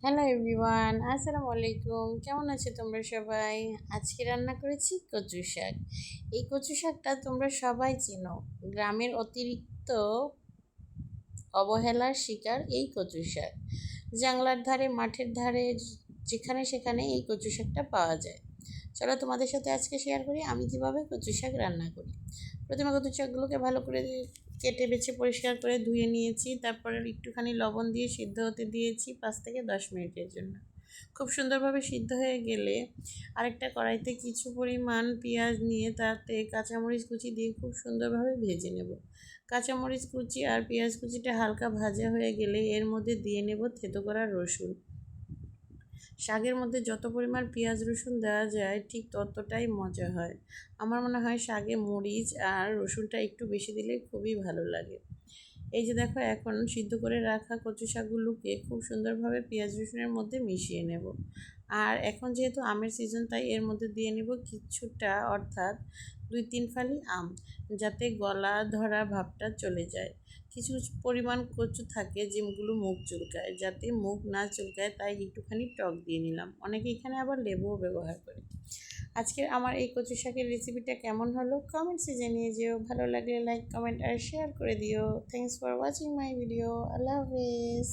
Hello everyone, আসসালামু আলাইকুম। কেমন আছো তোমরা সবাই? আজকে রান্না করেছি কচু শাক। এই কচু শাকটা তোমরা সবাই চেনো। গ্রামের অতিরিক্ত অবহেলার শিকার এই কচু শাক। জাংলার ধারে, মাঠের ধারে, যেখানে সেখানে এই কচু শাকটা পাওয়া যায়। চলো তোমাদের সাথে আজকে শেয়ার করি আমি কিভাবে কচু শাক রান্না করি। প্রথমে কচু শাকগুলোকে ভালো করে কেটে বেছে পরিষ্কার করে ধুয়ে নিয়েছি। তারপরে একটুখানি লবণ দিয়ে সিদ্ধ হতে দিয়েছি 5 থেকে 10 মিনিটের জন্য। খুব সুন্দরভাবে সিদ্ধ হয়ে গেলে আরেকটা কড়াইতে কিছু পরিমাণ পেঁয়াজ নিয়ে তাতে কাঁচামরিচ কুচি দিয়ে খুব সুন্দরভাবে ভেজে নেব। কাঁচামরিচ কুচি আর পেঁয়াজ কুচিটা হালকা ভাজা হয়ে গেলে এর মধ্যে দিয়ে নেব থেতো করা রসুন। শাকের মধ্যে যত পরিমাণ পেঁয়াজ রসুন দেওয়া যায় ঠিক ততটাই মজা হয়। আমার মনে হয় শাকে মরিচ আর রসুনটা একটু বেশি দিলে খুবই ভালো লাগে। এই যে দেখো, এখন সিদ্ধ করে রাখা কচু শাকগুলোকে খুব সুন্দরভাবে পেঁয়াজ রসুনের মধ্যে মিশিয়ে নেব। আর এখন যেহেতু আমের সিজন, তাই এর মধ্যে দিয়ে নেব কিছুটা, অর্থাৎ 2-3 ফালি আম, যাতে গলা ধরা ভাবটা চলে যায়। কিছু পরিমাণ কচু থাকে যেগুলো মুখ চুলকায়, যাতে মুখ না চুলকায় তাই একটুখানি টক দিয়ে নিলাম। অনেকে এখানে আবার লেবুও ব্যবহার করে। আজকের আমার এই কচু শাকের রেসিপিটা কেমন হলো কমেন্টসে জানিয়ে যেও। ভালো লাগলে লাইক, কমেন্ট আর শেয়ার করে দিও। Thanks for watching my video. আল্লাহ হাফেজ।